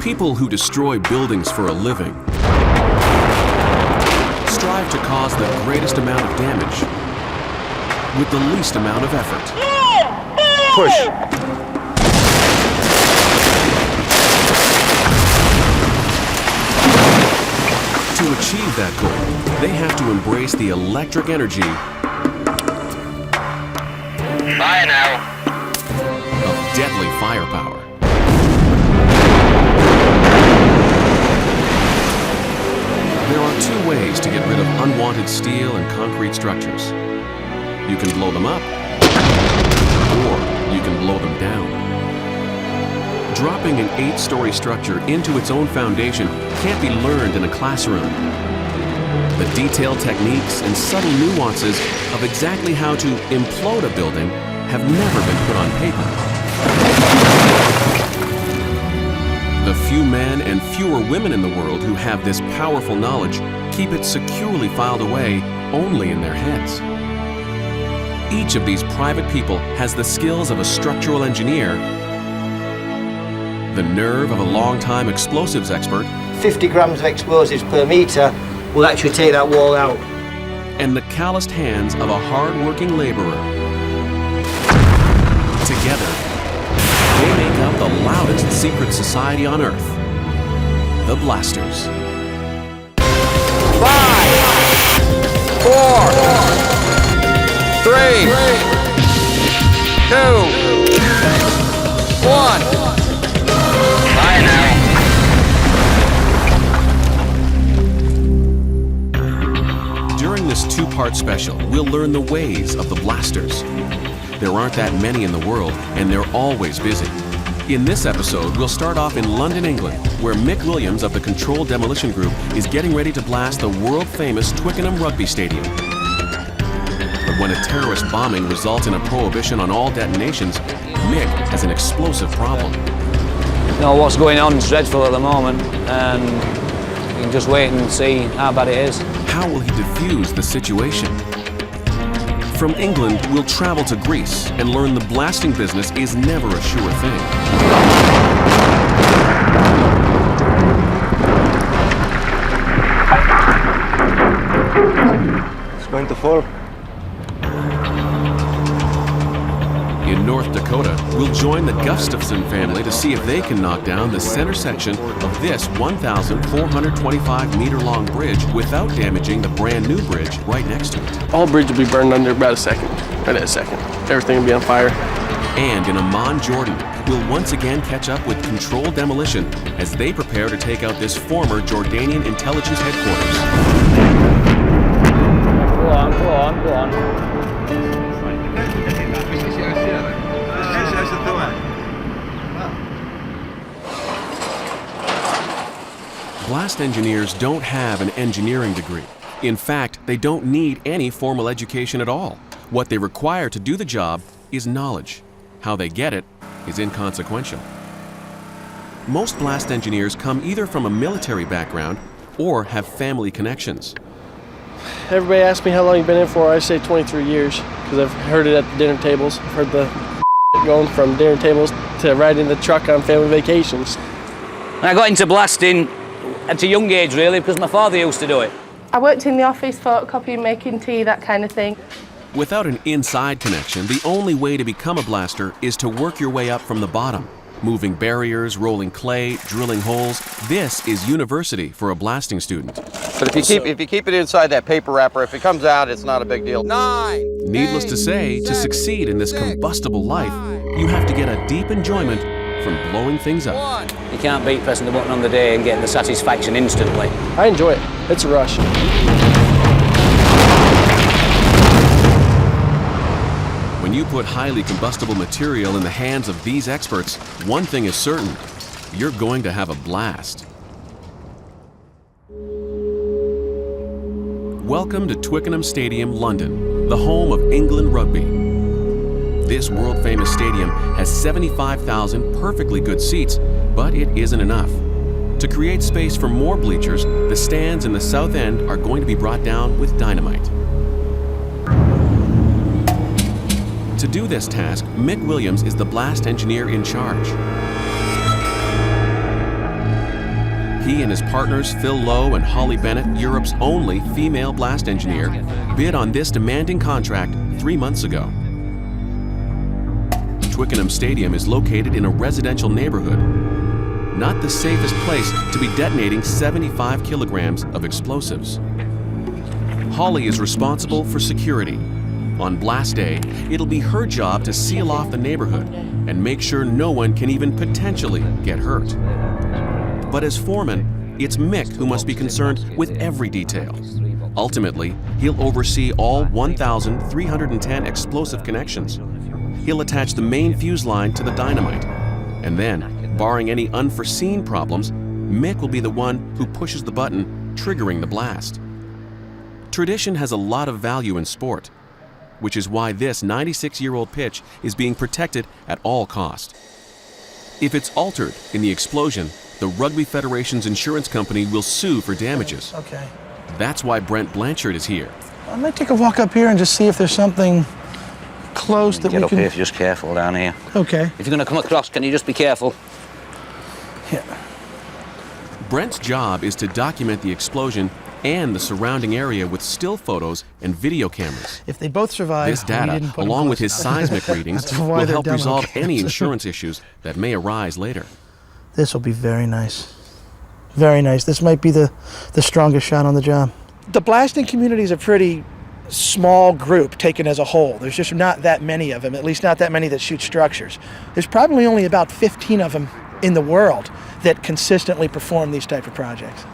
People who destroy buildings for a living strive to cause the greatest amount of damage with the least amount of effort. Push. To achieve that goal, they have to embrace the electric energy Fire now. of deadly firepower. There are two ways to get rid of unwanted steel and concrete structures. You can blow them up, or you can blow them down. Dropping an 8-story structure into its own foundation can't be learned in a classroom. The detailed techniques and subtle nuances of exactly how to implode a building have never been put on paper. The few men and fewer women in the world who have this powerful knowledge keep it securely filed away only in their heads. Each of these private people has the skills of a structural engineer, the nerve of a long-time explosives expert, 50 grams of explosives per metre will actually take that wall out. and the calloused hands of a hard-working laborer. Together, they make up the loudest secret society on Earth, the Blasters. 5, 4, 3, 2, 1. Fire now. During this two-part special, we'll learn the ways of the Blasters. There aren't that many in the world, and they're always busy. In this episode, we'll start off in London, England, where Mick Williams of the Controlled Demolition Group is getting ready to blast the world-famous Twickenham rugby stadium. But when a terrorist bombing results in a prohibition on all detonations, Mick has an explosive problem. You know, what's going on is dreadful at the moment, and you can just wait and see how bad it is. How will he defuse the situation? From England, we'll travel to Greece and learn the blasting business is never a sure thing. It's going to fall. In North Dakota, we'll join the Guston family to see if they can knock down the center section of this 1,425-meter-long bridge without damaging the brand-new bridge right next to it. All bridge will be burned under about a second. Right at a second. Everything will be on fire. And in Amman, Jordan, we'll once again catch up with Controlled Demolition as they prepare to take out this former Jordanian intelligence headquarters. Go on, go on, go on. Blast engineers don't have an engineering degree. In fact, they don't need any formal education at all. What they require to do the job is knowledge. How they get it is inconsequential. Most blast engineers come either from a military background or have family connections. Everybody asks me how long you've been in for. I say 23 years because I've heard it at the dinner tables. I've heard the going from dinner tables to riding the truck on family vacations. And I got into blasting at a young age, really, because my father used to do it. I worked in the office, photocopying, making tea, that kind of thing. Without an inside connection, the only way to become a blaster is to work your way up from the bottom. Moving barriers, rolling clay, drilling holes. This is university for a blasting student. But if you keep it inside that paper wrapper, if it comes out, it's not a big deal. 9. Needless to say, to succeed in this combustible life, you have to get a deep enjoyment from blowing things up. 1. You can't beat pressing the button on the day and getting the satisfaction instantly. I enjoy it. It's a rush. When you put highly combustible material in the hands of these experts, one thing is certain, you're going to have a blast. Welcome to Twickenham Stadium, London, the home of England rugby. This world-famous stadium has 75,000 perfectly good seats, but it isn't enough. To create space for more bleachers, the stands in the south end are going to be brought down with dynamite. To do this task, Mick Williams is the blast engineer in charge. He and his partners, Phil Lowe and Holly Bennett, Europe's only female blast engineer, bid on this demanding contract 3 months ago. Twickenham Stadium is located in a residential neighborhood, not the safest place to be detonating 75 kilograms of explosives. Holly is responsible for security. On blast day, it'll be her job to seal off the neighborhood and make sure no one can even potentially get hurt. But as foreman, it's Mick who must be concerned with every detail. Ultimately, he'll oversee all 1,310 explosive connections. He'll attach the main fuse line to the dynamite. And then, barring any unforeseen problems, Mick will be the one who pushes the button, triggering the blast. Tradition has a lot of value in sport, which is why this 96-year-old pitch is being protected at all cost. If it's altered in the explosion, the Rugby Federation's insurance company will sue for damages. Okay. That's why Brent Blanchard is here. I might take a walk up here and just see if there's something close that Get we up can... here if you're just careful down here. Okay. If you're going to come across, can you just be careful? Yeah. Brent's job is to document the explosion and the surrounding area with still photos and video cameras. If they both survive, This data, along with his seismic readings, That's why will they're help demo resolve any camps. insurance issues that may arise later. This will be very nice. Very nice. This might be the strongest shot on the job. The blasting community is a pretty small group taken as a whole. There's just not that many of them, at least not that many that shoot structures. There's probably only about 15 of them in the world that consistently perform these type of projects.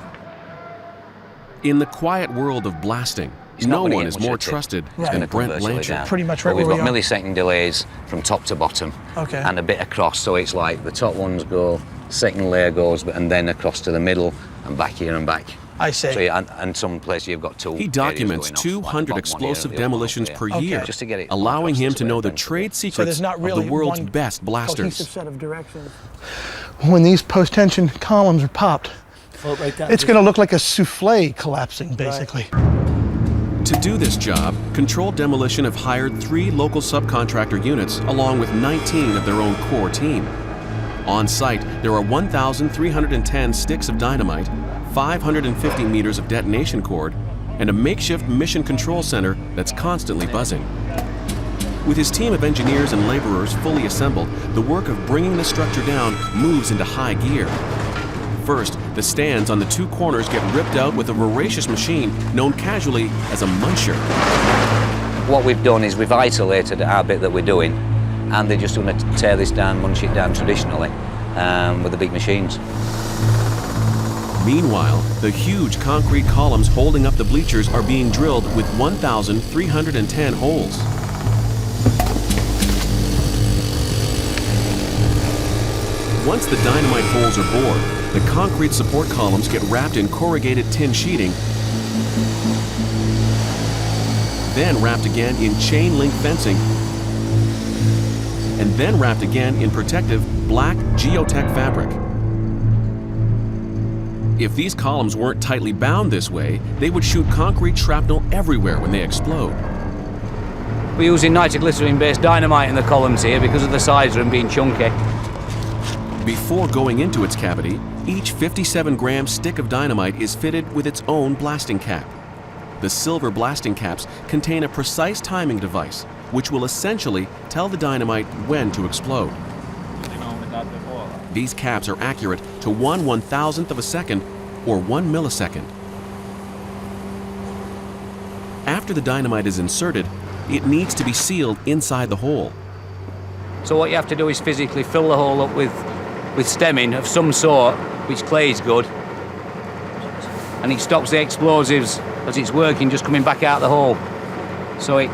In the quiet world of blasting, no one is more trusted than Brent Blanchard. Pretty much But right we've where got we are. millisecond delays from top to bottom. Okay. And a bit across, so it's like the top ones go, second layer goes, and then across to the middle and back here and back. I see. So and some places you've got two. He areas documents going off, 200 like the bottom one explosive here, the other one demolitions over per here. year, Just to get it allowing across him this to way know the eventually. trade So there's secrets not really of the world's one best cohesive blasters. set of directions. When these post-tension columns are popped, it's going to look like a souffle collapsing, basically. To do this job, Controlled Demolition have hired 3 local subcontractor units along with 19 of their own core team. On site, there are 1,310 sticks of dynamite, 550 meters of detonation cord, and a makeshift mission control center that's constantly buzzing. With his team of engineers and laborers fully assembled, the work of bringing the structure down moves into high gear. First, the stands on the 2 corners get ripped out with a voracious machine known casually as a muncher. What we've done is we've isolated our bit that we're doing, and they're just going to tear this down, munch it down traditionally with the big machines. Meanwhile, the huge concrete columns holding up the bleachers are being drilled with 1,310 holes. Once the dynamite holes are bored, the concrete support columns get wrapped in corrugated tin sheeting, then wrapped again in chain link fencing, and then wrapped again in protective black geotech fabric. If these columns weren't tightly bound this way, they would shoot concrete shrapnel everywhere when they explode. We're using nitroglycerin-based dynamite in the columns here because of the size of them being chunky. Before going into its cavity, each 57-gram stick of dynamite is fitted with its own blasting cap. The silver blasting caps contain a precise timing device, which will essentially tell the dynamite when to explode. These caps are accurate to 1/1000th of a second, or 1 millisecond. After the dynamite is inserted, it needs to be sealed inside the hole. So what you have to do is physically fill the hole up with stemming of some sort, which clay is good, and it stops the explosives as it's working just coming back out the hole. So it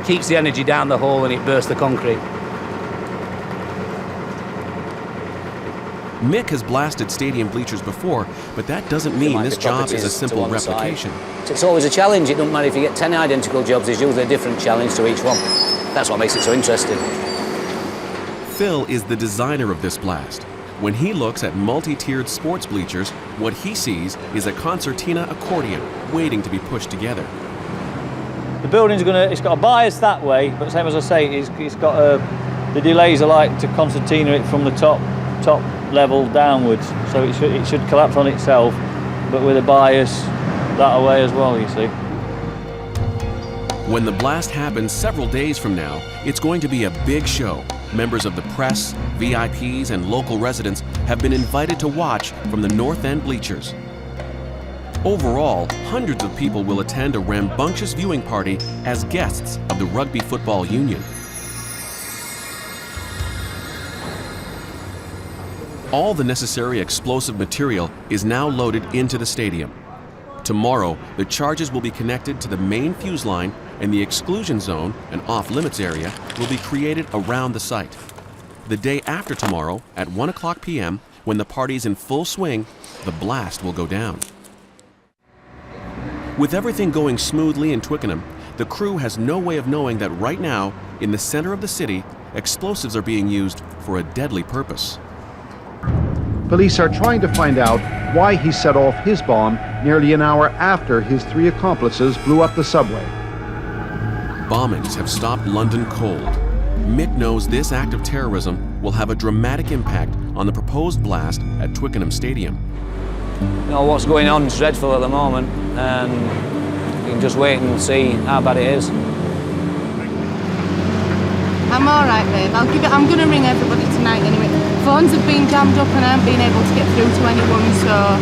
keeps the energy down the hole and it bursts the concrete. Mick has blasted stadium bleachers before, but that doesn't mean this job is a simple replication. It's always a challenge. It doesn't matter if you get 10 identical jobs, there's usually a different challenge to each one. That's what makes it so interesting. Phil is the designer of this blast. When he looks at multi-tiered sports bleachers, what he sees is a concertina accordion waiting to be pushed together. The building's it's got a bias that way, but same as I say, it's got the delays are like to concertina it from the top top level downwards, so it should collapse on itself, but with a bias that way as well, you see. When the blast happens several days from now, it's going to be a big show. Members of the press, VIPs, and local residents have been invited to watch from the North End bleachers. Overall, hundreds of people will attend a rambunctious viewing party as guests of the Rugby Football Union. All the necessary explosive material is now loaded into the stadium. Tomorrow, the charges will be connected to the main fuse line, and the exclusion zone, an off-limits area, will be created around the site. The day after tomorrow, at 1 o'clock p.m., when the party's in full swing, the blast will go down. With everything going smoothly in Twickenham, the crew has no way of knowing that right now, in the center of the city, explosives are being used for a deadly purpose. Police are trying to find out why he set off his bomb nearly an hour after his 3 accomplices blew up the subway. Bombings have stopped London cold. Mick knows this act of terrorism will have a dramatic impact on the proposed blast at Twickenham Stadium. You know, what's going on is dreadful at the moment, and you can just wait and see how bad it is. I'm all right, babe. I'm going to ring everybody tonight anyway. Phones have been jammed up and I haven't been able to get through to anyone, so...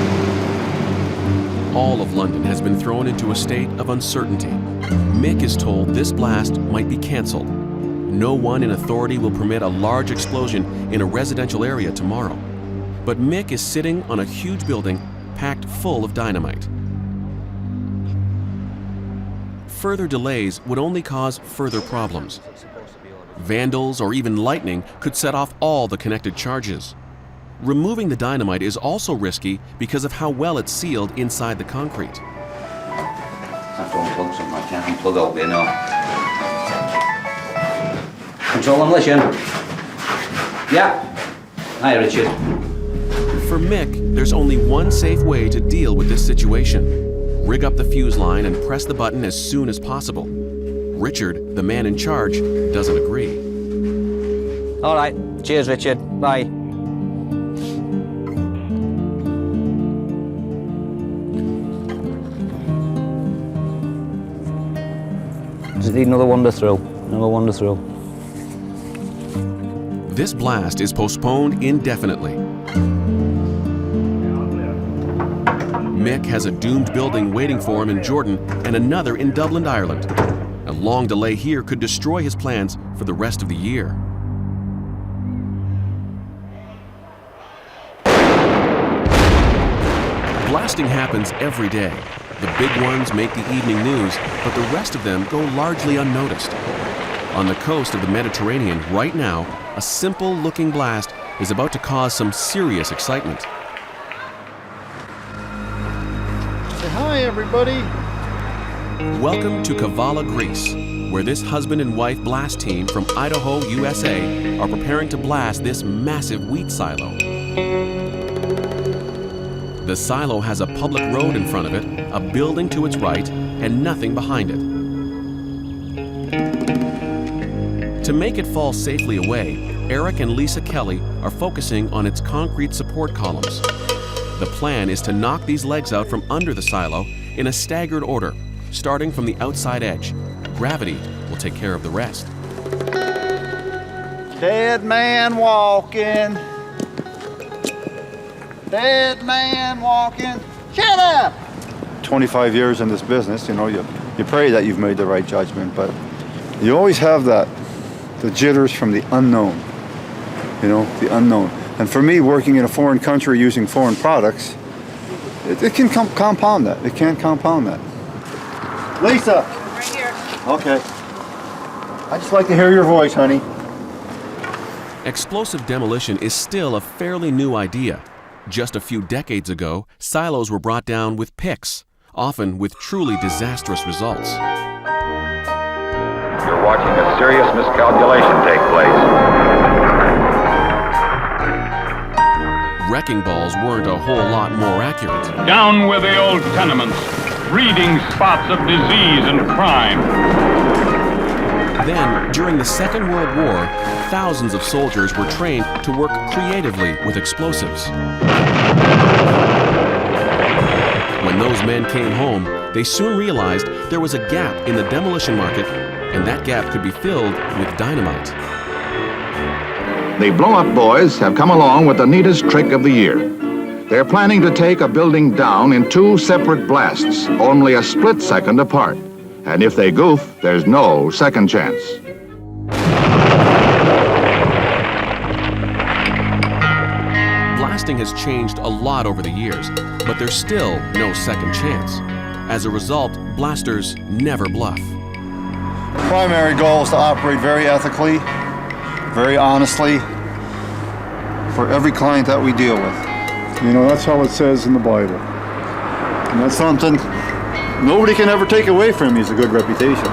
All of London has been thrown into a state of uncertainty. Mick is told this blast might be cancelled. No one in authority will permit a large explosion in a residential area tomorrow. But Mick is sitting on a huge building packed full of dynamite. Further delays would only cause further problems. Vandals or even lightning could set off all the connected charges. Removing the dynamite is also risky because of how well it's sealed inside the concrete. I have to unplug something, I can't unplug out there now. Control demolition. Yeah. Hi, Richard. For Mick, there's only one safe way to deal with this situation. Rig up the fuse line and press the button as soon as possible. Richard, the man in charge, doesn't agree. All right, cheers, Richard. Bye. Just need another wander through. Another wander through. This blast is postponed indefinitely. Mick has a doomed building waiting for him in Jordan and another in Dublin, Ireland. A long delay here could destroy his plans for the rest of the year. Blasting happens every day. The big ones make the evening news, but the rest of them go largely unnoticed. On the coast of the Mediterranean right now, a simple-looking blast is about to cause some serious excitement. Say hi, everybody. Welcome to Kavala, Greece, where this husband and wife blast team from Idaho, USA, are preparing to blast this massive wheat silo. The silo has a public road in front of it, a building to its right, and nothing behind it. To make it fall safely away, Eric and Lisa Kelly are focusing on its concrete support columns. The plan is to knock these legs out from under the silo in a staggered order, starting from the outside edge. Gravity will take care of the rest. Dead man walking. Dead man walking. Shut up! 25 years in this business, you know, you pray that you've made the right judgment, but you always have the jitters from the unknown, you know, the unknown. And for me, working in a foreign country using foreign products, it can compound that. It can compound that. Lisa! Right here. Okay. I just like to hear your voice, honey. Explosive demolition is still a fairly new idea. Just a few decades ago, silos were brought down with picks, often with truly disastrous results. You're watching a serious miscalculation take place. Wrecking balls weren't a whole lot more accurate. Down with the old tenements, breeding spots of disease and crime. Then, during the Second World War, thousands of soldiers were trained to work creatively with explosives. When those men came home, they soon realized there was a gap in the demolition market, and that gap could be filled with dynamite. The blow-up boys have come along with the neatest trick of the year. They're planning to take a building down in 2 separate blasts, only a split second apart. And if they goof, there's no second chance. Blasting has changed a lot over the years, but there's still no second chance. As a result, blasters never bluff. The primary goal is to operate very ethically, very honestly, for every client that we deal with. You know, that's how it says in the Bible. And that's something nobody can ever take away from you, is a good reputation.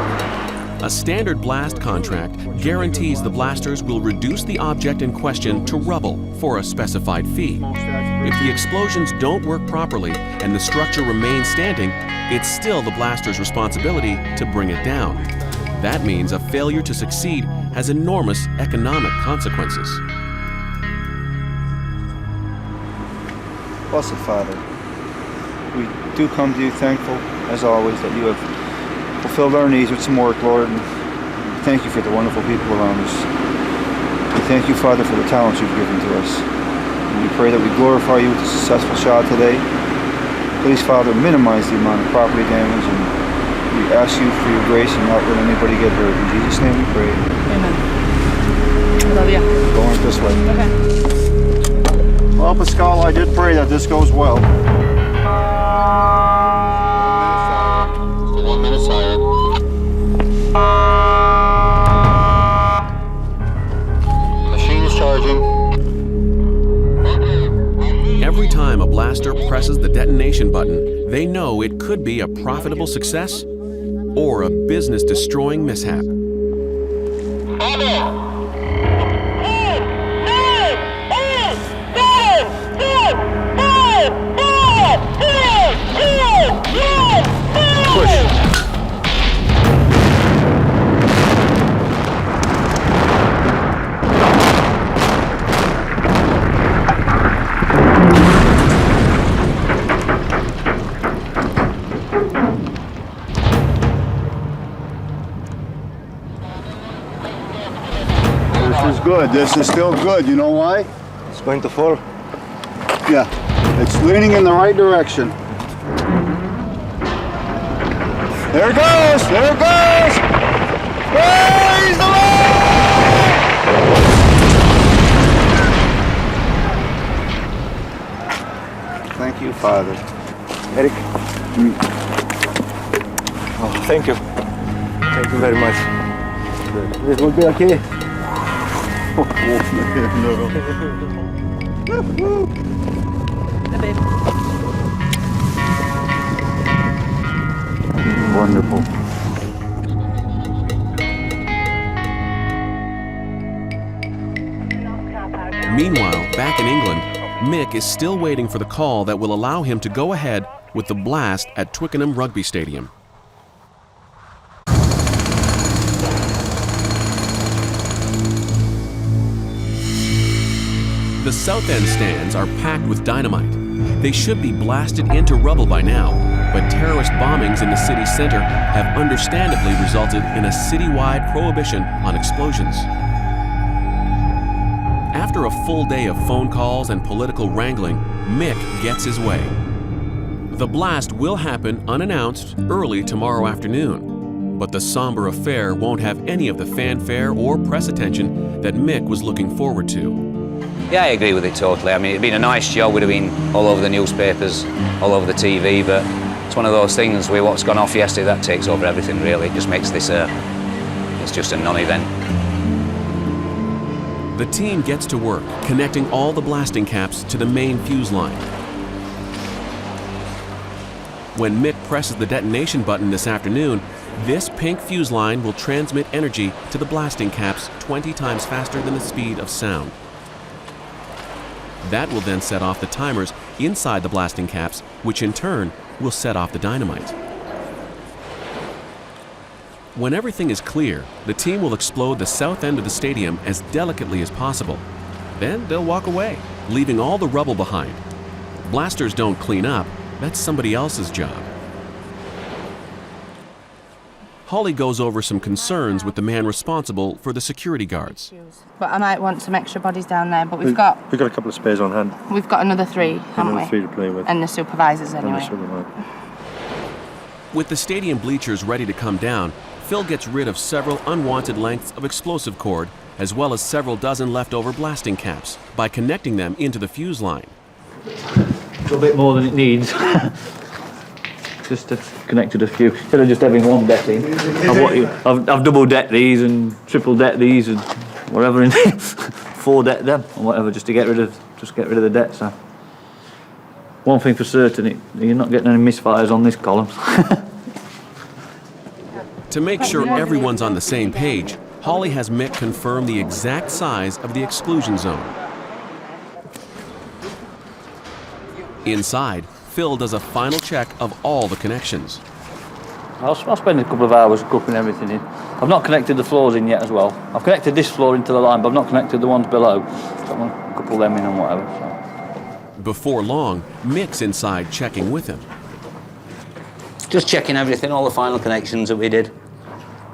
A standard blast contract guarantees the blasters will reduce the object in question to rubble for a specified fee. If the explosions don't work properly and the structure remains standing, it's still the blaster's responsibility to bring it down. That means a failure to succeed has enormous economic consequences. Blessed Father, we do come to you thankful, as always, that you have fulfilled our needs with some work, Lord, and thank you for the wonderful people around us. We thank you, Father, for the talents you've given to us. And we pray that we glorify you with a successful shot today. Please, Father, minimize the amount of property damage, and we ask you for your grace and not let anybody get hurt. In Jesus' name we pray. Amen. I love you. Going this way. Okay. Well, Pascal, I did pray that this goes well. 1 minute silent. Machine is charging. Every time a blaster presses the detonation button, they know it could be a profitable success or a business-destroying mishap. Good. This is still good. You know why? It's going to fall. Yeah. It's leaning in the right direction. There it goes! There it goes! Praise the Lord! Thank you, Father. Eric. Oh, thank you. Thank you very much. This will be okay. Oh, no. Wonderful. Meanwhile, back in England, Mick is still waiting for the call that will allow him to go ahead with the blast at Twickenham Rugby Stadium. The South End stands are packed with dynamite. They should be blasted into rubble by now, but terrorist bombings in the city center have understandably resulted in a citywide prohibition on explosions. After a full day of phone calls and political wrangling, Mick gets his way. The blast will happen unannounced early tomorrow afternoon, but the somber affair won't have any of the fanfare or press attention that Mick was looking forward to. Yeah, I agree with it totally. I mean, it'd been a nice job, would have been all over the newspapers, all over the TV, but it's one of those things with what's gone off yesterday that takes over everything, really. It just makes this it's just a non-event. The team gets to work, connecting all the blasting caps to the main fuse line. When Mick presses the detonation button this afternoon, this pink fuse line will transmit energy to the blasting caps 20 times faster than the speed of sound. That will then set off the timers inside the blasting caps, which in turn will set off the dynamite. When everything is clear, the team will explode the south end of the stadium as delicately as possible. Then they'll walk away, leaving all the rubble behind. Blasters don't clean up, that's somebody else's job. Holly goes over some concerns with the man responsible for the security guards. But I might want some extra bodies down there, but we've got a couple of spares on hand. We've got another 3, haven't we? 3 to play with. And the supervisors anyway. With the stadium bleachers ready to come down, Phil gets rid of several unwanted lengths of explosive cord, as well as several dozen leftover blasting caps, by connecting them into the fuse line. A little bit more than it needs. Just connected a few. Instead of just having one deck in, I've double decked these and triple decked these and whatever in 4 decked them or whatever, just to get rid of the deck. So one thing for certain, you're not getting any misfires on this column. To make sure everyone's on the same page, Holly has Mick confirm the exact size of the exclusion zone. Inside, Phil does a final check of all the connections. I'll spend a couple of hours clipping everything in. I've not connected the floors in yet as well. I've connected this floor into the line, but I've not connected the ones below. So I'm going to couple them in and whatever. So. Before long, Mick's inside checking with him. Just checking everything, all the final connections that we did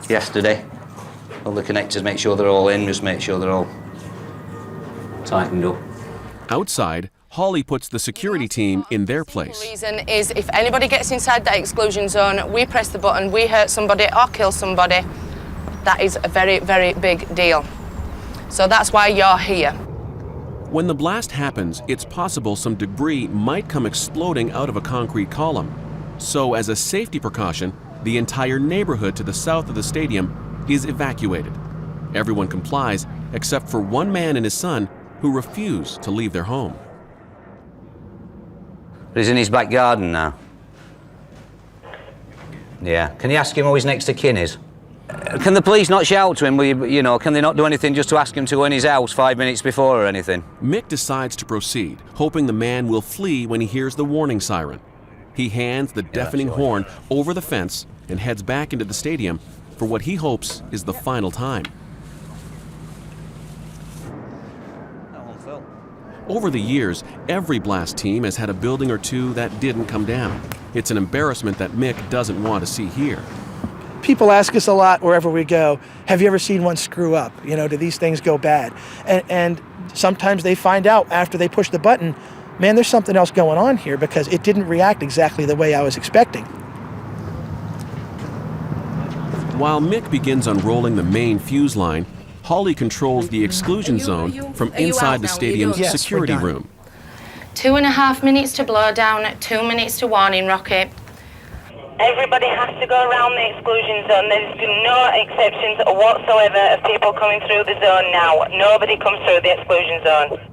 yesterday. All the connectors, make sure they're all in, just make sure they're all tightened up. Outside, Holly puts the security team in their place. The reason is if anybody gets inside that exclusion zone, we press the button, we hurt somebody or kill somebody, that is a very, very big deal. So that's why you're here. When the blast happens, it's possible some debris might come exploding out of a concrete column. So as a safety precaution, the entire neighborhood to the south of the stadium is evacuated. Everyone complies except for one man and his son who refuse to leave their home. He's in his back garden now. Yeah. Can you ask him who his next of kin is? Can the police not shout to him? Can they not do anything just to ask him to go in his house 5 minutes before or anything? Mick decides to proceed, hoping the man will flee when he hears the warning siren. He hands the deafening horn over the fence and heads back into the stadium for what he hopes is the final time. Over the years, every blast team has had a building or two that didn't come down. It's an embarrassment that Mick doesn't want to see here. People ask us a lot wherever we go, have you ever seen one screw up? Do these things go bad? And sometimes they find out after they push the button, man, there's something else going on here because it didn't react exactly the way I was expecting. While Mick begins unrolling the main fuse line, Holly controls the exclusion zone from inside the stadium's security room. 2.5 minutes to blow down, 2 minutes to warning rocket. Everybody has to go around the exclusion zone. There's no exceptions whatsoever of people coming through the zone now. Nobody comes through the exclusion zone.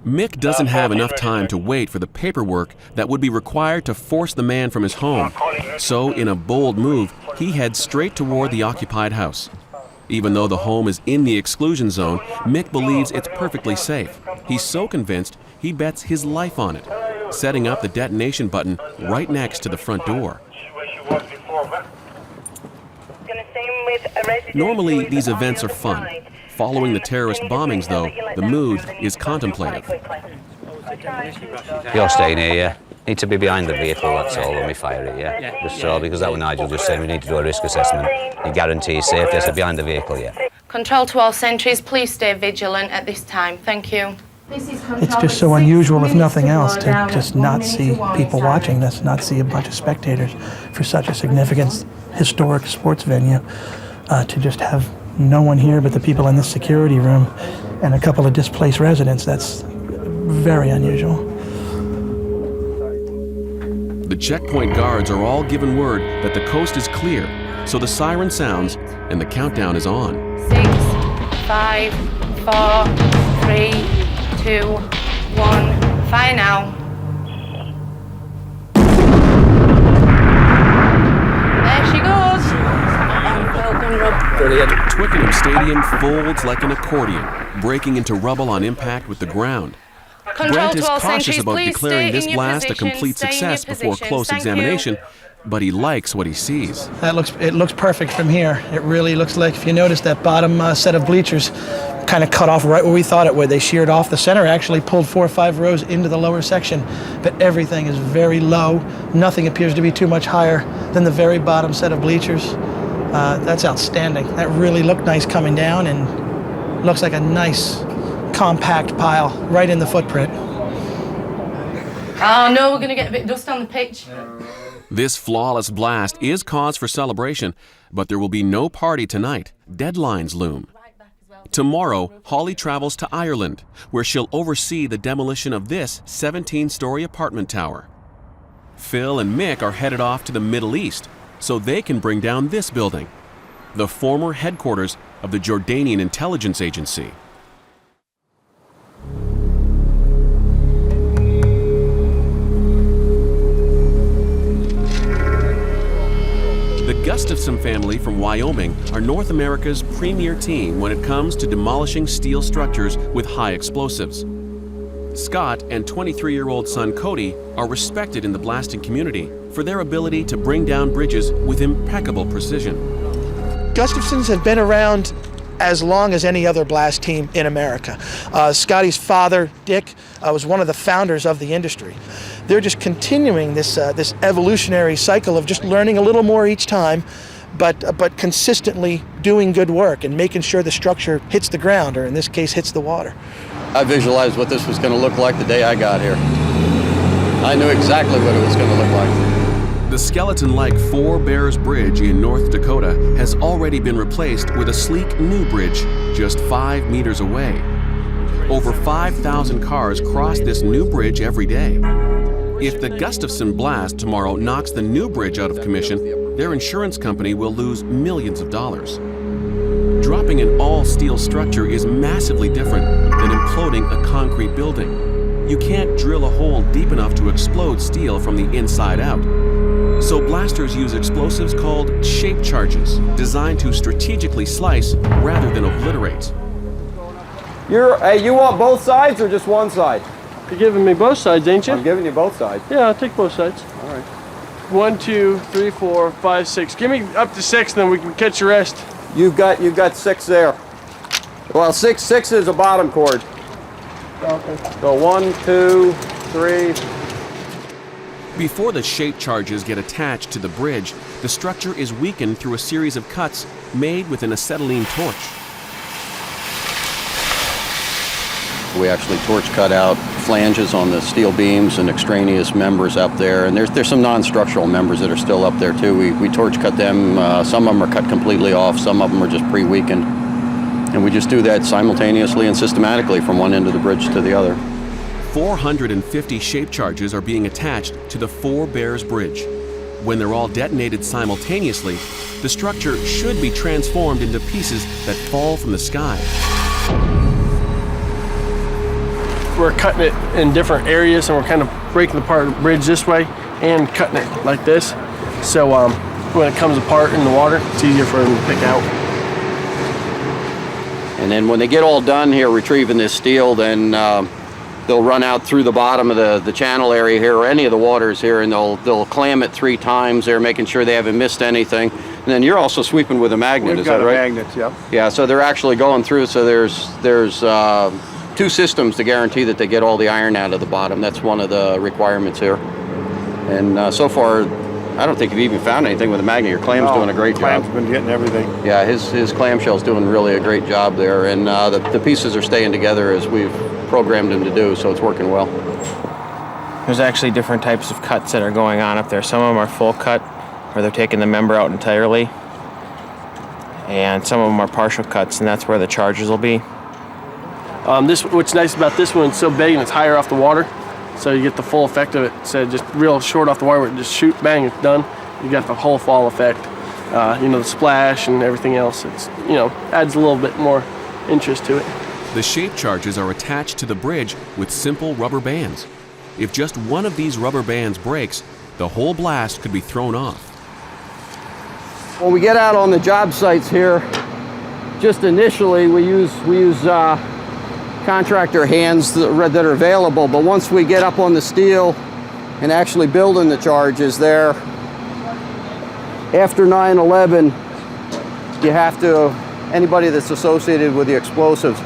Mick doesn't have enough time to wait for the paperwork that would be required to force the man from his home. So, in a bold move, he heads straight toward the occupied house. Even though the home is in the exclusion zone, Mick believes it's perfectly safe. He's so convinced, he bets his life on it, setting up the detonation button right next to the front door. Normally, these events are fun. Following the terrorist bombings, though, the mood is contemplative. You're staying here, yeah? Need to be behind the vehicle, that's all, when we fire it, yeah? Just so, because that was Nigel just saying we need to do a risk assessment. You guarantee safety, so behind the vehicle, yeah? Control to all sentries, please stay vigilant at this time. Thank you. It's just so unusual, if nothing else, to just not see people watching this, not see a bunch of spectators for such a significant historic sports venue, to just have no one here but the people in this security room and a couple of displaced residents. That's very unusual. The checkpoint guards are all given word that the coast is clear, so the siren sounds and the countdown is on. 6, 5, 4, 3, 2, 1, fire now. There she goes. Brilliant. Twickenham Stadium folds like an accordion, breaking into rubble on impact with the ground. Control Brent is to all cautious sentries, about please declaring stay this in your blast a position, complete stay in success your before positions. close Thank examination, but he likes what he sees. It looks perfect from here. It really looks like, if you notice, that bottom set of bleachers kind of cut off right where we thought it would. They sheared off. The center actually pulled 4 or 5 rows into the lower section, but everything is very low. Nothing appears to be too much higher than the very bottom set of bleachers. That's outstanding. That really looked nice coming down, and looks like a nice compact pile right in the footprint. Oh no, we're going to get a bit of dust on the pitch. This flawless blast is cause for celebration, but there will be no party tonight. Deadlines loom. Tomorrow, Holly travels to Ireland, where she'll oversee the demolition of this 17-story apartment tower. Phil and Mick are headed off to the Middle East so they can bring down this building, the former headquarters of the Jordanian intelligence agency. The Guston family from Wyoming are North America's premier team when it comes to demolishing steel structures with high explosives. Scott and 23-year-old son Cody are respected in the blasting community for their ability to bring down bridges with impeccable precision. Gustafsons have been around as long as any other blast team in America. Scotty's father, Dick, was one of the founders of the industry. They're just continuing this evolutionary cycle of just learning a little more each time, but consistently doing good work and making sure the structure hits the ground, or in this case, hits the water. I visualized what this was going to look like the day I got here. I knew exactly what it was going to look like. The skeleton-like Four Bears Bridge in North Dakota has already been replaced with a sleek new bridge just 5 meters away. Over 5,000 cars cross this new bridge every day. If the Gustafson blast tomorrow knocks the new bridge out of commission, their insurance company will lose millions of dollars. Dropping an all-steel structure is massively different than imploding a concrete building. You can't drill a hole deep enough to explode steel from the inside out. So blasters use explosives called shape charges, designed to strategically slice rather than obliterate. Hey, you want both sides or just one side? You're giving me both sides, ain't you? I'm giving you both sides. Yeah, I'll take both sides. All right. 1, 2, 3, 4, 5, 6. Give me up to 6, then we can catch the rest. You've got 6 there. Well, six is a bottom chord. Okay. So 1, 2, 3. Before the shape charges get attached to the bridge, the structure is weakened through a series of cuts made with an acetylene torch. We actually torch cut out flanges on the steel beams and extraneous members up there, and there's some non-structural members that are still up there too. We torch cut them. Some of them are cut completely off. Some of them are just pre-weakened, and we just do that simultaneously and systematically from one end of the bridge to the other. 450 shape charges are being attached to the Four Bears Bridge. When they're all detonated simultaneously, the structure should be transformed into pieces that fall from the sky. We're cutting it in different areas, and we're kind of breaking apart the bridge this way and cutting it like this. So when it comes apart in the water, it's easier for them to pick out. And then when they get all done here retrieving this steel, then they'll run out through the bottom of the channel area here, or any of the waters here, and they'll clam it 3 times. They're making sure they haven't missed anything. And then you're also sweeping with a magnet, is that right? We've got a magnet, yeah. Yeah, so they're actually going through, so there's 2 systems to guarantee that they get all the iron out of the bottom. That's one of the requirements here. And so far, I don't think you've even found anything with a magnet. Your clam's doing a great job. Clam's been getting everything. Yeah, his clamshell's doing really a great job there, and the pieces are staying together as we've programmed them to do, so it's working well. There's actually different types of cuts that are going on up there. Some of them are full cut, where they're taking the member out entirely, and some of them are partial cuts, and that's where the charges will be. What's nice about this one, it's so big and it's higher off the water, so you get the full effect of it. Instead of just real short off the water, where it just shoot, bang, it's done. You got the whole fall effect. The splash and everything else. It's, adds a little bit more interest to it. The shape charges are attached to the bridge with simple rubber bands. If just one of these rubber bands breaks, the whole blast could be thrown off. When we get out on the job sites here, just initially we use contractor hands that are available, but once we get up on the steel and actually building the charges there, After 9/11, you have to, anybody that's associated with the explosives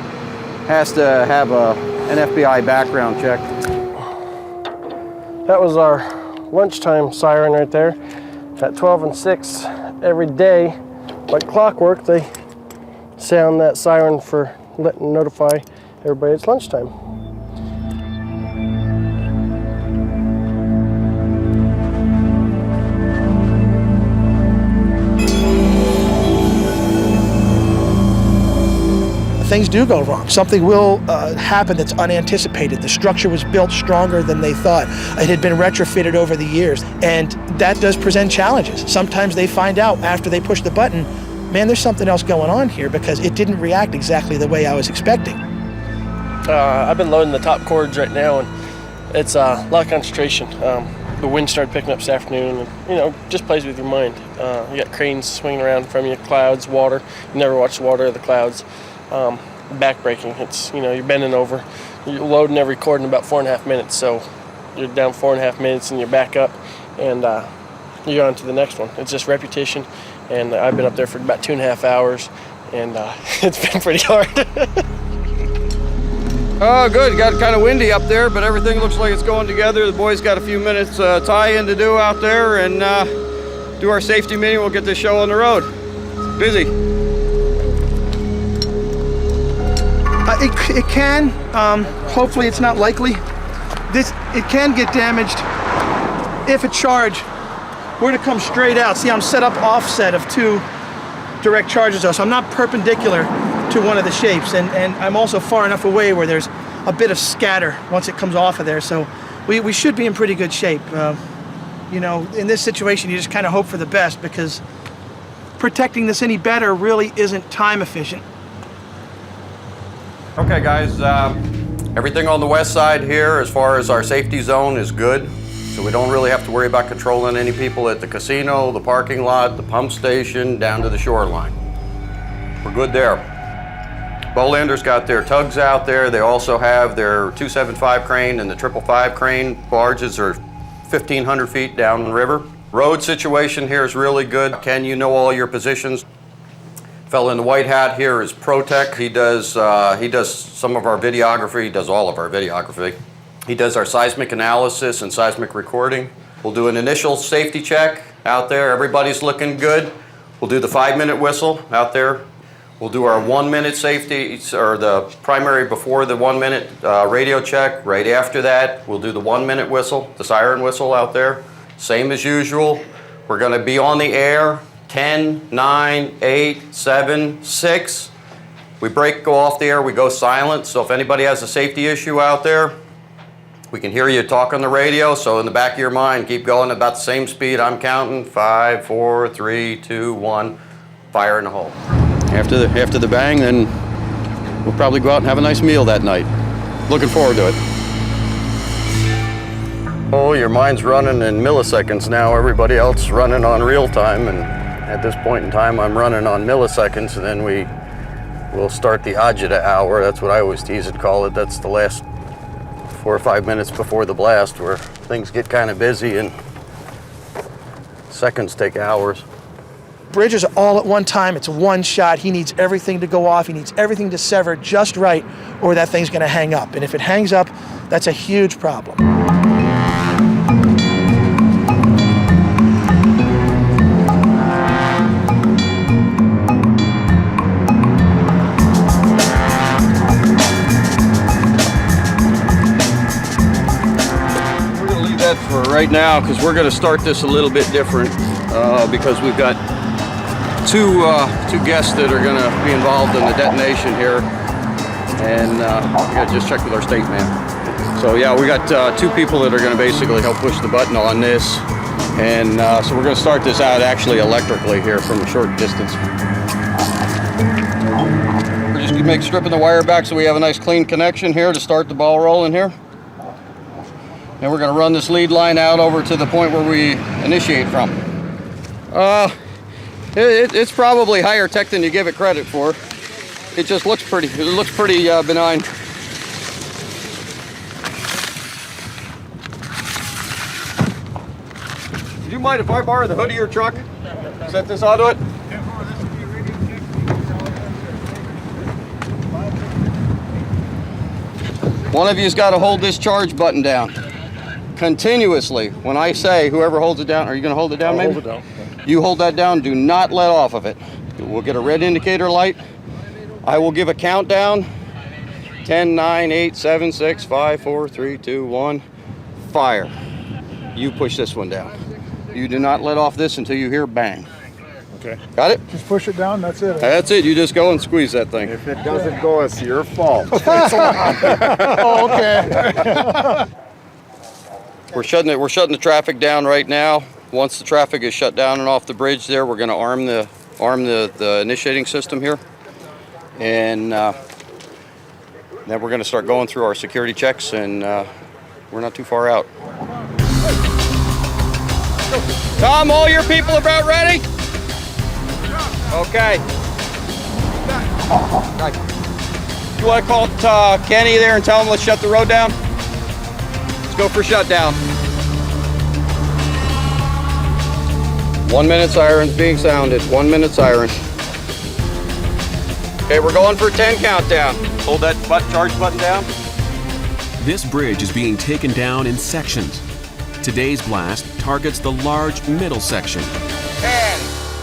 has to have an FBI background check. That was our lunchtime siren right there. At 12 and 6 every day, like clockwork, they sound that siren for notify everybody it's lunchtime. Things do go wrong. Something will happen that's unanticipated. The structure was built stronger than they thought. It had been retrofitted over the years, and that does present challenges. Sometimes they find out after they push the button, man, there's something else going on here because it didn't react exactly the way I was expecting. I've been loading the top cords right now, and it's a lot of concentration. The wind started picking up this afternoon, and just plays with your mind. You got cranes swinging around from you, clouds, water. You never watch the water or the clouds. Backbreaking. It's, you're bending over. You're loading every cord in about 4.5 minutes, so you're down 4.5 minutes and you're back up, and you're on to the next one. It's just repetition, and I've been up there for about 2.5 hours, and it's been pretty hard. Oh, good. Got kind of windy up there, but everything looks like it's going together. The boys got a few minutes tie-in to do out there, and do our safety meeting. We'll get this show on the road. Busy. It can. Hopefully, it's not likely. It can get damaged if a charge were to come straight out. See, I'm set up offset of 2 direct charges, though, so I'm not perpendicular to one of the shapes, and I'm also far enough away where there's a bit of scatter once it comes off of there. So we should be in pretty good shape. In this situation, you just kind of hope for the best because protecting this any better really isn't time efficient. Okay, guys, everything on the west side here as far as our safety zone is good. So we don't really have to worry about controlling any people at the casino, the parking lot, the pump station, down to the shoreline. We're good there. Bowlander's got their tugs out there. They also have their 275 crane and the 555 crane. Barges are 1,500 feet down the river. Road situation here is really good. Ken, you know all your positions. Fellow in the white hat here is Protec. He does some of our videography. He does all of our videography. He does our seismic analysis and seismic recording. We'll do an initial safety check out there. Everybody's looking good. We'll do the 5-minute whistle out there. We'll do our 1-minute safety, or the primary before the 1-minute radio check. Right after that, we'll do the 1-minute whistle, the siren whistle out there. Same as usual. We're going to be on the air. 10, 9, 8, 7, 6. We go off the air, we go silent. So if anybody has a safety issue out there, we can hear you talk on the radio. So in the back of your mind, keep going about the same speed. I'm counting 5, 4, 3, 2, 1. Fire in the hole. After the bang, then we'll probably go out and have a nice meal that night. Looking forward to it. Oh, your mind's running in milliseconds now. Everybody else running on real time, and at this point in time, I'm running on milliseconds, and then we'll start the agita hour. That's what I always tease and call it. That's the last 4 or 5 minutes before the blast, where things get kind of busy and seconds take hours. Bridges are all at one time. It's one shot. He needs everything to go off. He needs everything to sever just right, or that thing's going to hang up. And if it hangs up, that's a huge problem. For right now, because we're going to start this a little bit different because we've got two guests that are going to be involved in the detonation here, and we got to just check with our state man. So yeah, we got 2 people that are going to basically help push the button on this, and so we're going to start this out actually electrically here from a short distance. We're just stripping the wire back so we have a nice clean connection here to start the ball rolling here. And we're going to run this lead line out over to the point where we initiate from. It's probably higher tech than you give it credit for. It just looks pretty. It looks pretty benign. Do you mind if I borrow the hood of your truck? Set this onto it. One of you's got to hold this charge button down continuously. When I say, whoever holds it down, are you going to hold it down, maybe? Hold it down. You hold that down. Do not let off of it. We'll get a red indicator light. I will give a countdown. 10, 9, 8, 7, 6, 5, 4, 3, 2, 1. Fire. You push this one down. You do not let off this until you hear bang. Okay. Got it? Just push it down, that's it. That's it. You just go and squeeze that thing. If it doesn't go, it's your fault. Oh, okay. We're shutting the traffic down right now. Once the traffic is shut down and off the bridge there, we're going to arm the initiating system here. And then we're going to start going through our security checks, and we're not too far out. Tom, all your people about ready? Okay. You want to call Kenny there and tell him let's shut the road down? Let's go for shutdown. 1 minute sirens being sounded. 1 minute siren. Okay, we're going for 10 countdown. Hold that charge button down. This bridge is being taken down in sections. Today's blast targets the large middle section. 10,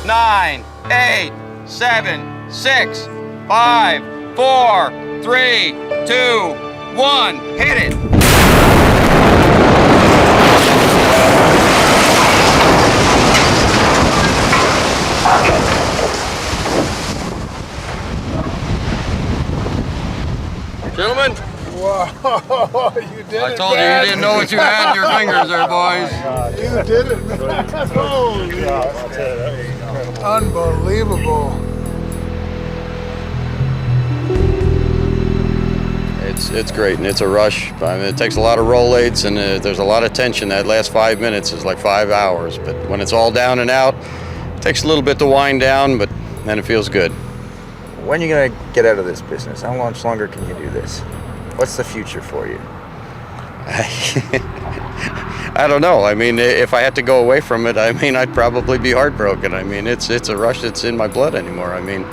9, 8, 7, 6, 5, 4, 3, 2, 1. Hit it. Gentlemen. Whoa, you did it. I told you you didn't know what you had in your fingers there, boys. You did it. Holy. Unbelievable. It's great, and it's a rush. I mean, it takes a lot of roll aids, and there's a lot of tension. That last 5 minutes is like 5 hours. But when it's all down and out, it takes a little bit to wind down, but then it feels good. When are you going to get out of this business? How much longer can you do this? What's the future for you? I don't know. I mean, if I had to go away from it, I mean, I'd probably be heartbroken. I mean, it's a rush that's in my blood anymore. I mean,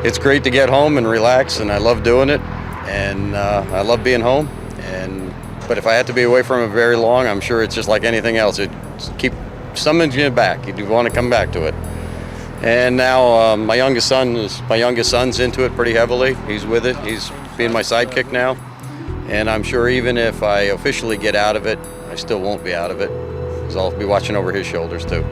it's great to get home and relax, and I love doing it, and I love being home. But if I had to be away from it very long, I'm sure it's just like anything else. It keep summoning you back. You do want to come back to it. And now my youngest son's into it pretty heavily. He's with it. He's being my sidekick now. And I'm sure even if I officially get out of it, I still won't be out of it, because I'll be watching over his shoulders too.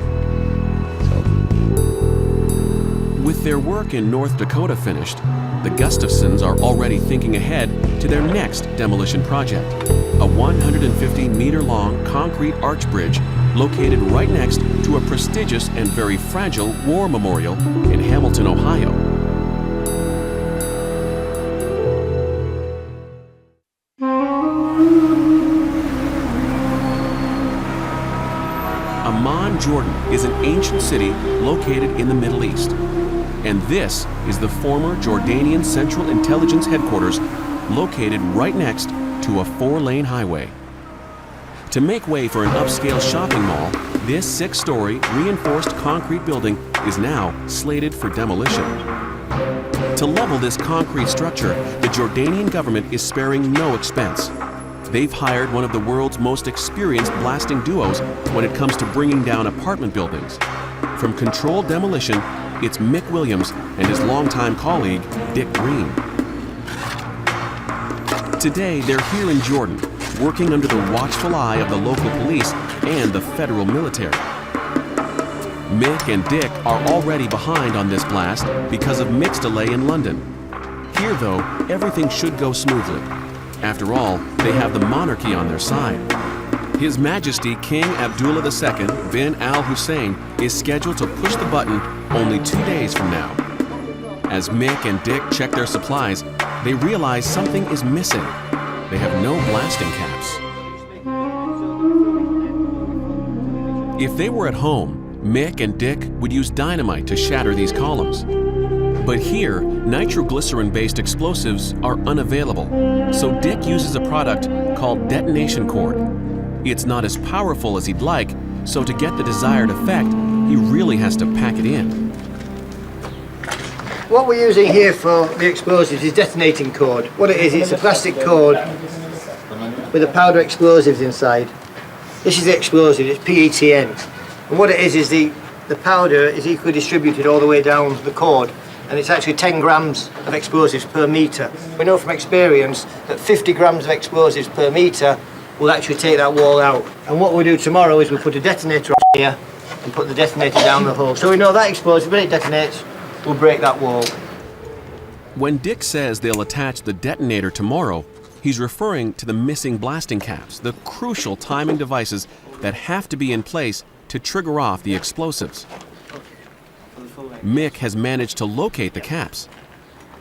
With their work in North Dakota finished, the Gustafsons are already thinking ahead to their next demolition project, a 150-meter-long concrete arch bridge located right next to a prestigious and very fragile war memorial in Hamilton, Ohio. Amman, Jordan is an ancient city located in the Middle East. And this is the former Jordanian Central Intelligence Headquarters, located right next to a 4-lane highway. To make way for an upscale shopping mall, this 6-story reinforced concrete building is now slated for demolition. To level this concrete structure, the Jordanian government is sparing no expense. They've hired one of the world's most experienced blasting duos when it comes to bringing down apartment buildings. From controlled demolition, it's Mick Williams and his longtime colleague, Dick Green. Today, they're here in Jordan, working under the watchful eye of the local police and the federal military. Mick and Dick are already behind on this blast because of Mick's delay in London. Here, though, everything should go smoothly. After all, they have the monarchy on their side. His Majesty King Abdullah II bin Al Hussein is scheduled to push the button only 2 days from now. As Mick and Dick check their supplies, they realize something is missing. They have no blasting caps. If they were at home, Mick and Dick would use dynamite to shatter these columns. But here, nitroglycerin-based explosives are unavailable, so Dick uses a product called detonation cord. It's not as powerful as he'd like, So to get the desired effect, he really has to pack it in. What we're using here for the explosives is detonating cord. What it is, it's a plastic cord with a powder explosives inside. This is the explosive, it's PETN. And what it is the powder is equally distributed all the way down the cord, and it's actually 10 grams of explosives per metre. We know from experience that 50 grams of explosives per metre will actually take that wall out. And what we'll do tomorrow is we'll put a detonator on here and put the detonator down the hole. So we know that explosive, when it detonates, will break that wall. When Dick says they'll attach the detonator tomorrow, he's referring to the missing blasting caps, the crucial timing devices that have to be in place to trigger off the explosives. Mick has managed to locate the caps.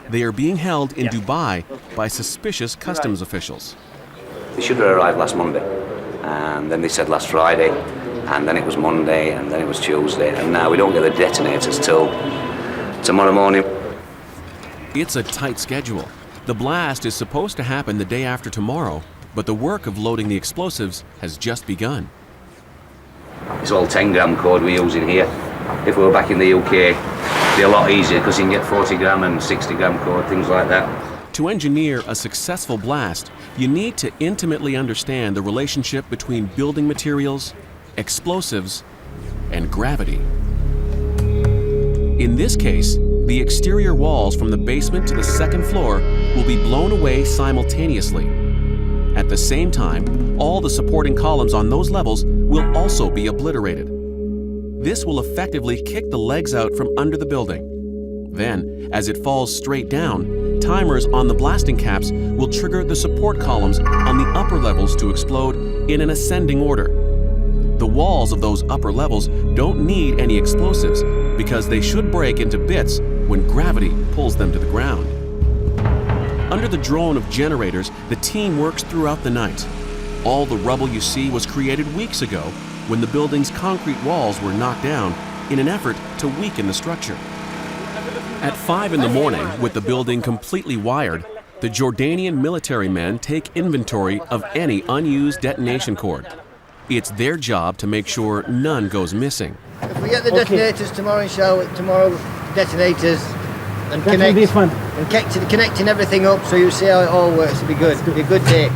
They are being held in Dubai by suspicious customs officials. They should have arrived last Monday, and then they said last Friday, and then it was Monday, and then it was Tuesday, and now we don't get the detonators till tomorrow morning. It's a tight schedule. The blast is supposed to happen the day after tomorrow, but the work of loading the explosives has just begun. It's all 10 gram cord we're using here. If we were back in the UK, it'd be a lot easier because you can get 40 gram and 60 gram cord, things like that. To engineer a successful blast, you need to intimately understand the relationship between building materials, explosives, and gravity. In this case, the exterior walls from the basement to the second floor will be blown away simultaneously. At the same time, all the supporting columns on those levels will also be obliterated. This will effectively kick the legs out from under the building. Then, as it falls straight down, timers on the blasting caps will trigger the support columns on the upper levels to explode in an ascending order. The walls of those upper levels don't need any explosives because they should break into bits when gravity pulls them to the ground. Under the drone of generators, the team works throughout the night. All the rubble you see was created weeks ago when the building's concrete walls were knocked down in an effort to weaken the structure. At 5 in the morning, with the building completely wired, the Jordanian military men take inventory of any unused detonation cord. It's their job to make sure none goes missing. If we get the detonators tomorrow, tomorrow detonators and connecting everything up so you see how it all works, it'll be good. It'll be a good day.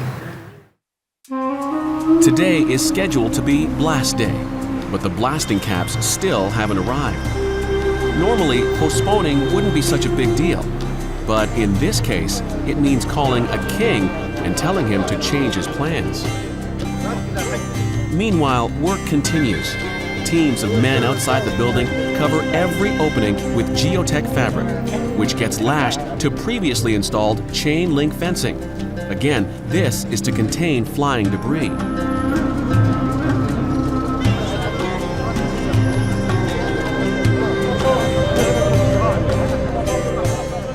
Today is scheduled to be blast day, but the blasting caps still haven't arrived. Normally, postponing wouldn't be such a big deal, but in this case, it means calling a king and telling him to change his plans. Meanwhile, work continues. Teams of men outside the building cover every opening with geotech fabric, which gets lashed to previously installed chain link fencing. Again, this is to contain flying debris.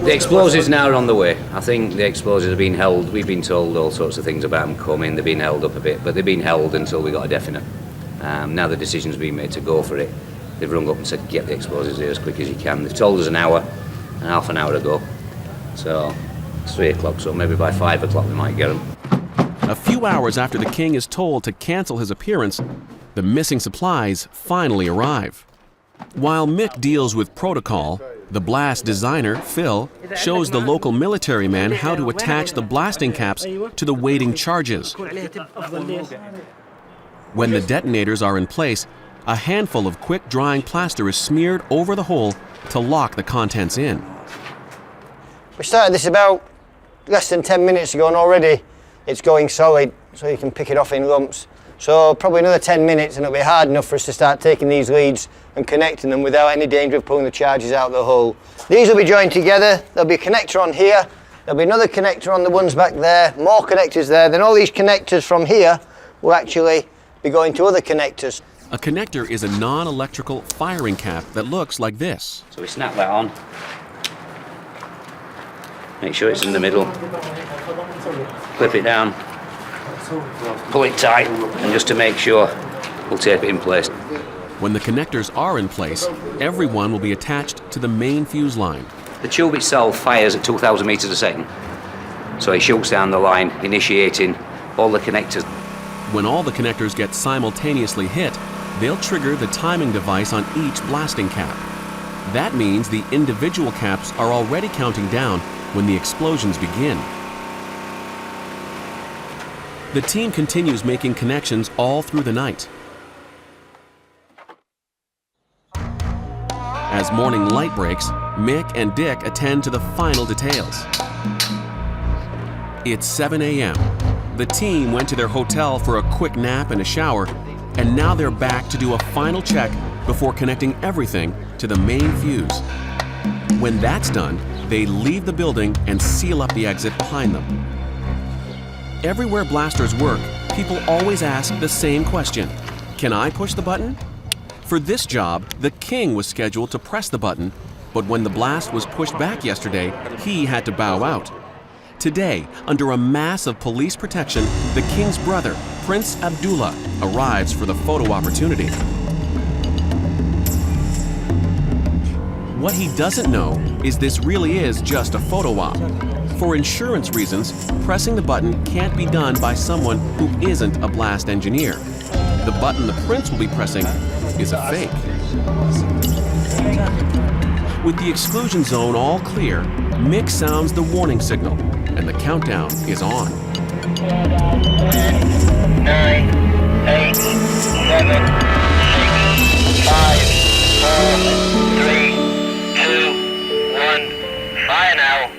The explosives now are on the way. I think the explosives have been held. We've been told all sorts of things about them coming. They've been held up a bit, but they've been held until we got a definite. Now the decision's been made to go for it. They've rung up and said, get the explosives here as quick as you can. They've told us an hour and half an hour ago. So it's 3 o'clock, so maybe by 5 o'clock we might get them. A few hours after the king is told to cancel his appearance, the missing supplies finally arrive. While Mick deals with protocol, the blast designer, Phil, shows the local military man how to attach the blasting caps to the waiting charges. When the detonators are in place, a handful of quick-drying plaster is smeared over the hole to lock the contents in. We started this about less than 10 minutes ago, and already it's going solid, so you can pick it off in lumps. So probably another 10 minutes and it'll be hard enough for us to start taking these leads and connecting them without any danger of pulling the charges out of the hole. These will be joined together. There'll be a connector on here, there'll be another connector on the ones back there, more connectors there, then all these connectors from here will actually be going to other connectors. A connector is a non-electrical firing cap that looks like this. So we snap that on. Make sure it's in the middle. Clip it down. Pull it tight, and just to make sure, we'll tape it in place. When the connectors are in place, everyone will be attached to the main fuse line. The tube itself fires at 2,000 meters a second. So it shoots down the line, initiating all the connectors. When all the connectors get simultaneously hit, They'll trigger the timing device on each blasting cap. That means the individual caps are already counting down when the explosions begin. The team continues making connections all through the night. As morning light breaks, Mick and Dick attend to the final details. It's 7 a.m. The team went to their hotel for a quick nap and a shower, and now they're back to do a final check before connecting everything to the main fuse. When that's done, they leave the building and seal up the exit behind them. Everywhere blasters work, people always ask the same question: can I push the button? For this job, the King was scheduled to press the button, but when the blast was pushed back yesterday, he had to bow out. Today, under a mass of police protection, the King's brother, Prince Abdullah, arrives for the photo opportunity. What he doesn't know is this really is just a photo op. For insurance reasons, pressing the button can't be done by someone who isn't a blast engineer. The button the Prince will be pressing is a fake. With the exclusion zone all clear, Mick sounds the warning signal, and the countdown is on. 10, 9, 8, 7, 6, 5, 4, 3, 2, 1. Fire now.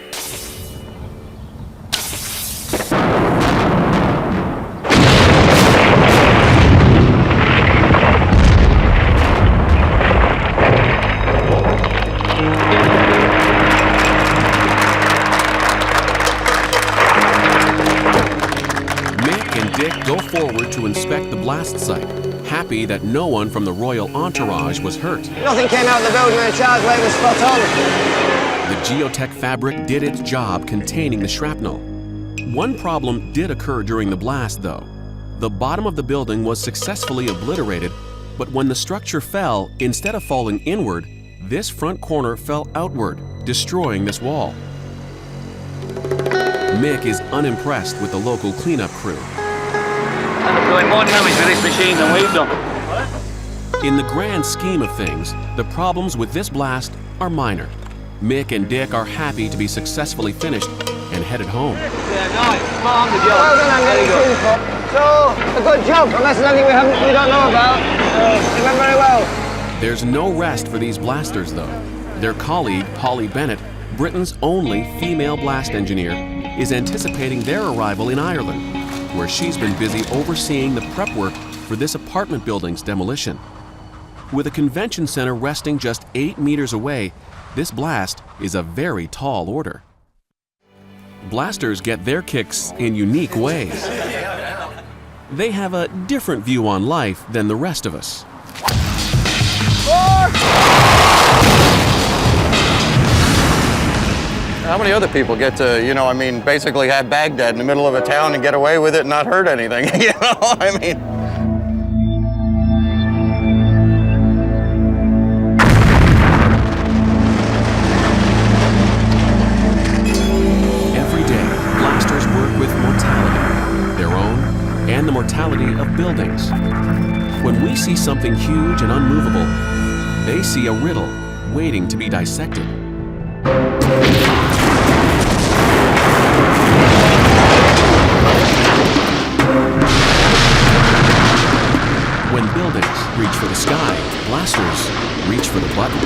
Go forward to inspect the blast site, happy that no one from the royal entourage was hurt. Nothing came out of the building and the charge rate was spot on. The geotech fabric did its job containing the shrapnel. One problem did occur during the blast, though. The bottom of the building was successfully obliterated, but when the structure fell, instead of falling inward, this front corner fell outward, destroying this wall. Mick is unimpressed with the local cleanup crew. Doing more damage with this machine than we've done. In the grand scheme of things, the problems with this blast are minor. Mick and Dick are happy to be successfully finished and headed home. Yeah, nice. Well done, Andy. So, a good job, unless there's anything we don't know about. It went very well. There's no rest for these blasters, though. Their colleague, Holly Bennett, Britain's only female blast engineer, is anticipating their arrival in Ireland, where she's been busy overseeing the prep work for this apartment building's demolition. With a convention center resting just 8 meters away, this blast is a very tall order. Blasters get their kicks in unique ways. They have a different view on life than the rest of us. How many other people get to, basically have Baghdad in the middle of a town and get away with it and not hurt anything? Every day, blasters work with mortality, their own and the mortality of buildings. When we see something huge and unmovable, they see a riddle waiting to be dissected. When buildings reach for the sky, blasters reach for the button.